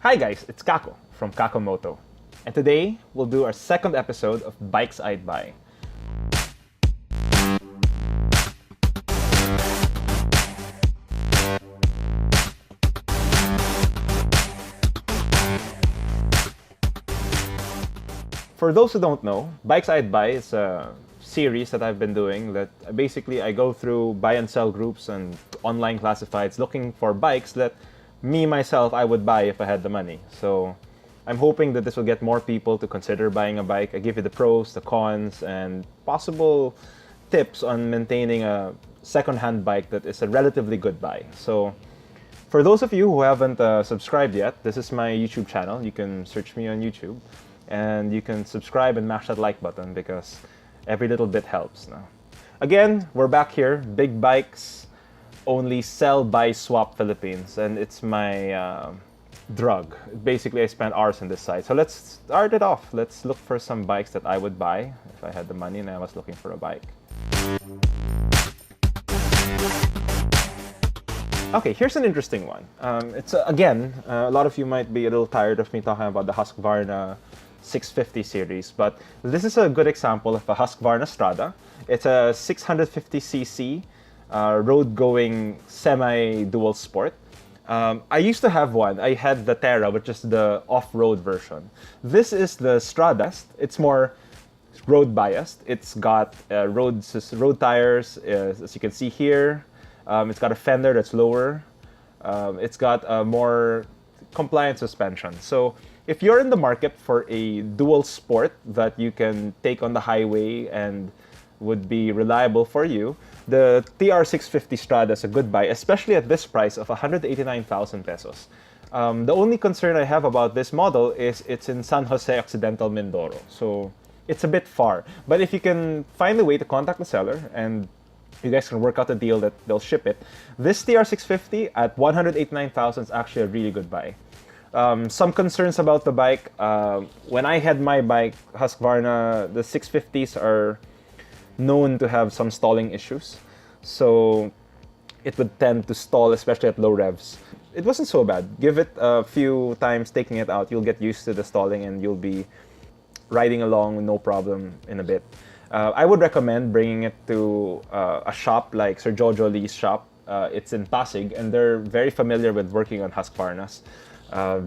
Hi guys, it's Kako from Kakomoto, and today we'll do our second episode of Bikes I'd Buy. For those who don't know, Bikes I'd Buy is a series that I've been doing that basically I go through buy and sell groups and online classifieds looking for bikes that myself, I would buy if I had the money. So I'm hoping that this will get more people to consider buying a bike. I give you the pros, the cons, and possible tips on maintaining a second-hand bike that is a relatively good buy. So for those of you who haven't subscribed yet, this is my YouTube channel. You can search me on YouTube. And you can subscribe and mash that like button because every little bit helps now. Again, we're back here, Big Bikes Only Sell, Buy, Swap Philippines, and it's my drug. Basically, I spent hours on this site. So let's start it off. Let's look for some bikes that I would buy if I had the money and I was looking for a bike. Okay, here's an interesting one. It's again, a lot of you might be a little tired of me talking about the Husqvarna 650 series, but this is a good example of a Husqvarna Strada. It's a 650cc road-going semi-dual sport. I used to have one. I had the Terra, which is the off-road version. This is the Strada. It's more road biased. It's got road tires, as you can see here. It's got a fender that's lower. It's got a more compliant suspension. So if you're in the market for a dual sport that you can take on the highway and would be reliable for you, the TR650 Strada is a good buy, especially at this price of 189,000 pesos. The only concern I have about this model is it's in San Jose Occidental, Mindoro. So it's a bit far. But if you can find a way to contact the seller and you guys can work out a deal that they'll ship it, this TR650 at 189,000 is actually a really good buy. Some concerns about the bike. When I had my bike, Husqvarna, the 650s are known to have some stalling issues. So it would tend to stall, especially at low revs. It wasn't so bad. Give it a few times taking it out, you'll get used to the stalling and you'll be riding along with no problem in a bit. I would recommend bringing it to a shop like Sir Jojo Lee's shop. It's in Pasig, and they're very familiar with working on Husqvarnas.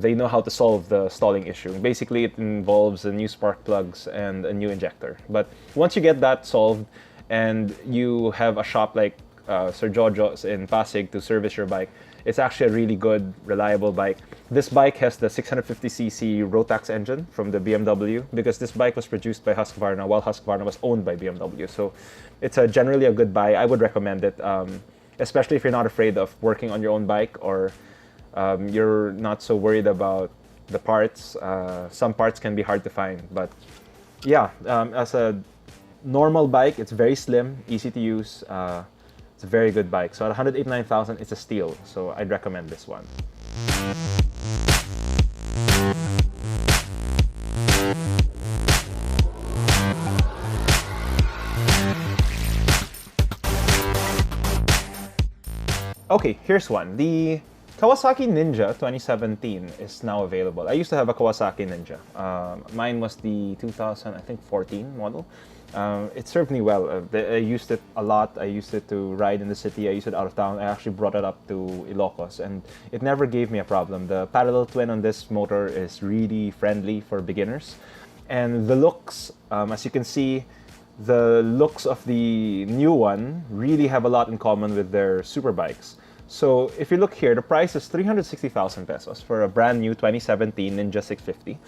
They know how to solve the stalling issue. Basically, it involves a new spark plugs and a new injector. But once you get that solved and you have a shop like Sir Jojo's in Pasig to service your bike, it's actually a really good, reliable bike. This bike has the 650cc Rotax engine from the BMW because this bike was produced by Husqvarna while Husqvarna was owned by BMW. So it's generally a good buy. I would recommend it, especially if you're not afraid of working on your own bike or you're not so worried about the parts. Some parts can be hard to find, but yeah, as a normal bike, it's very slim, easy to use. It's a very good bike. So at 189,000, it's a steal. So I'd recommend this one. Okay, here's one. The Kawasaki Ninja 2017 is now available. I used to have a Kawasaki Ninja. Mine was the 2014 model. It served me well. I used it a lot. I used it to ride in the city. I used it out of town. I actually brought it up to Ilocos, and it never gave me a problem. The parallel twin on this motor is really friendly for beginners. And the looks, as you can see, the looks of the new one really have a lot in common with their super bikes. So if you look here, the price is 360,000 pesos for a brand new 2017 Ninja 650.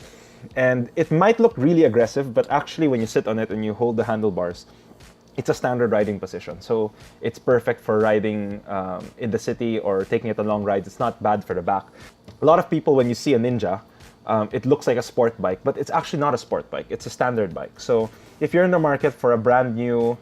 And it might look really aggressive, but actually when you sit on it and you hold the handlebars, it's a standard riding position. So it's perfect for riding in the city or taking it on long rides. It's not bad for the back. A lot of people, when you see a Ninja, it looks like a sport bike, but it's actually not a sport bike. It's a standard bike. So if you're in the market for a brand new,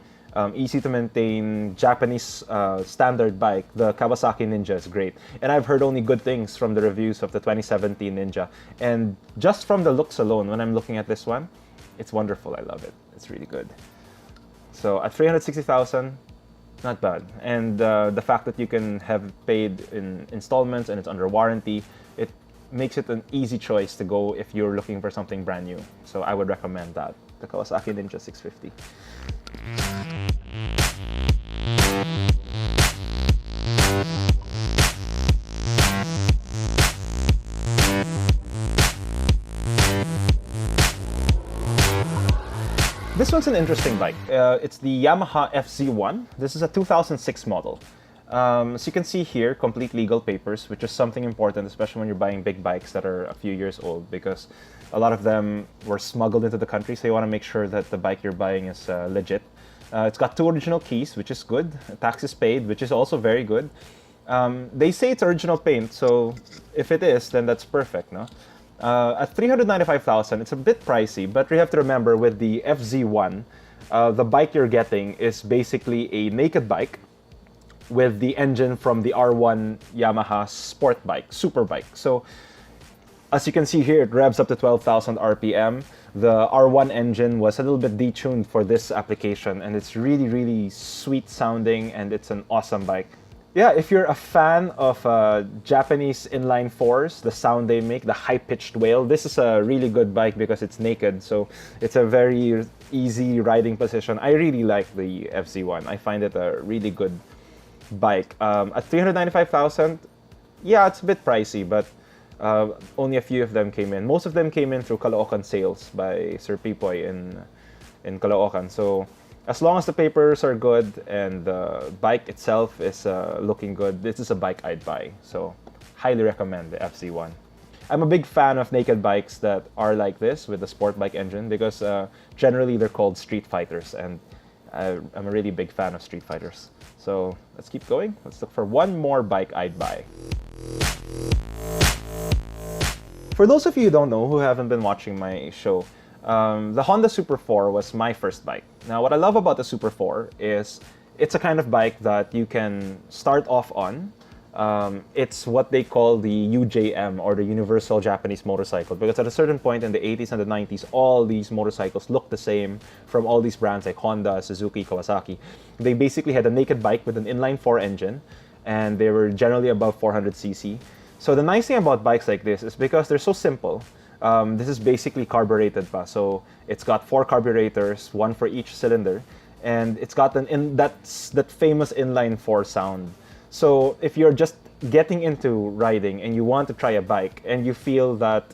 easy to maintain Japanese standard bike, the Kawasaki Ninja is great. And I've heard only good things from the reviews of the 2017 Ninja. And just from the looks alone, when I'm looking at this one, it's wonderful. I love it. It's really good. So at 360,000, not bad. And the fact that you can have paid in installments and it's under warranty, it makes it an easy choice to go if you're looking for something brand new. So I would recommend that, the Kawasaki Ninja 650. This one's an interesting bike. It's the Yamaha FZ1. This is a 2006 model. So you can see here, complete legal papers, which is something important, especially when you're buying big bikes that are a few years old, because a lot of them were smuggled into the country, so you want to make sure that the bike you're buying is legit. It's got 2 original keys, which is good. Tax is paid, which is also very good. They say it's original paint, so if it is, then that's perfect, no? At $395,000, it's a bit pricey, but you have to remember with the FZ1, the bike you're getting is basically a naked bike with the engine from the R1 Yamaha sport bike, super bike. So as you can see here, it revs up to 12,000 RPM. The R1 engine was a little bit detuned for this application, and it's really, really sweet sounding, and it's an awesome bike. Yeah, if you're a fan of Japanese inline fours, the sound they make, the high-pitched wail, this is a really good bike because it's naked, so it's a very easy riding position. I really like the FZ1. I find it a really good bike. At $395,000, yeah, it's a bit pricey, but only a few of them came in. Most of them came in through Caloocan sales by Sir Pipoy in Caloocan. So as long as the papers are good and the bike itself is looking good, this is a bike I'd buy. So highly recommend the FZ1. I'm a big fan of naked bikes that are like this with the sport bike engine because generally they're called Streetfighters, and I'm a really big fan of Streetfighters. So let's keep going. Let's look for one more bike I'd buy. For those of you who don't know, who haven't been watching my show, the Honda Super 4 was my first bike. Now, what I love about the Super 4 is it's a kind of bike that you can start off on. It's what they call the UJM, or the Universal Japanese Motorcycle, because at a certain point in the 80s and the 90s, all these motorcycles looked the same from all these brands like Honda, Suzuki, Kawasaki. They basically had a naked bike with an inline-4 engine, and they were generally above 400cc. So the nice thing about bikes like this is because they're so simple. This is basically carbureted pa. So it's got 4 carburetors, 1 for each cylinder, and it's got that famous inline-4 sound. So if you're just getting into riding and you want to try a bike and you feel that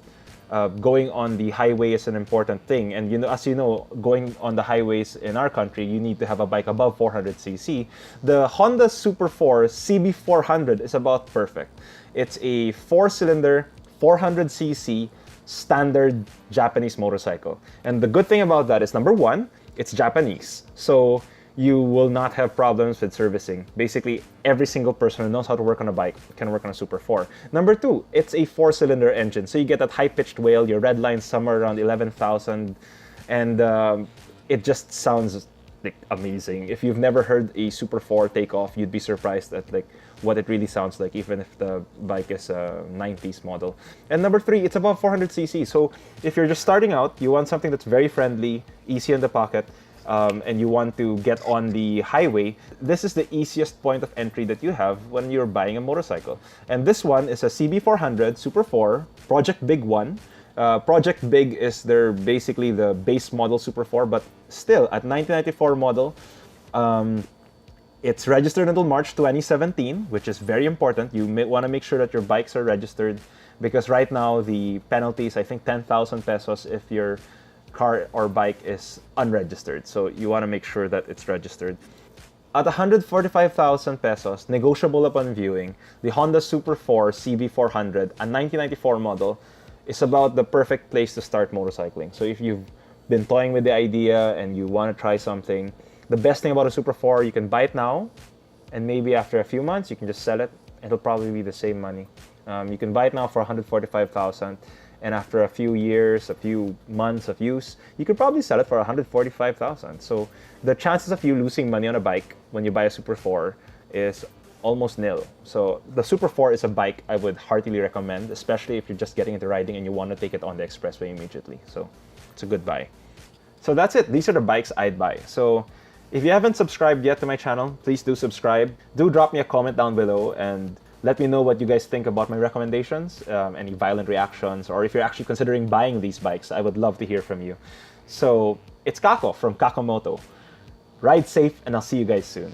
going on the highway is an important thing, and as you know, going on the highways in our country, you need to have a bike above 400cc. The Honda Super 4 CB400 is about perfect. It's a 4-cylinder, 400cc standard Japanese motorcycle. And the good thing about that is, number one, it's Japanese. So you will not have problems with servicing. Basically, every single person who knows how to work on a bike can work on a Super 4. Number two, it's a 4-cylinder engine. So you get that high-pitched wail, your red line somewhere around 11,000, and it just sounds like amazing. If you've never heard a Super 4 take off, you'd be surprised at like what it really sounds like, even if the bike is a 90s model. And number three, it's above 400cc. So if you're just starting out, you want something that's very friendly, easy in the pocket, and you want to get on the highway, this is the easiest point of entry that you have when you're buying a motorcycle. And this one is a CB400 Super 4 Project Big 1. Project Big is basically the base model Super 4, but still at 1994 model. It's registered until March 2017, which is very important. You may want to make sure that your bikes are registered, because right now the penalty is, I think, 10,000 pesos if your car or bike is unregistered. So you want to make sure that it's registered. At 145,000 pesos, negotiable upon viewing, the Honda Super 4 CB400, a 1994 model, is about the perfect place to start motorcycling. So if you've been toying with the idea and you want to try something, the best thing about a Super 4, you can buy it now, and maybe after a few months you can just sell it. It'll probably be the same money. You can buy it now for 145,000, and after a few years, a few months of use, you could probably sell it for 145,000. So the chances of you losing money on a bike when you buy a Super 4 is almost nil. So the Super 4 is a bike I would heartily recommend, especially if you're just getting into riding and you want to take it on the expressway immediately. So it's a good buy. So that's it. These are the bikes I'd buy. So if you haven't subscribed yet to my channel, please do subscribe. Do drop me a comment down below and Let me know what you guys think about my recommendations, any violent reactions, or if you're actually considering buying these bikes. I would love to hear from you. So it's Kako from Kakomoto. Ride safe, and I'll see you guys soon.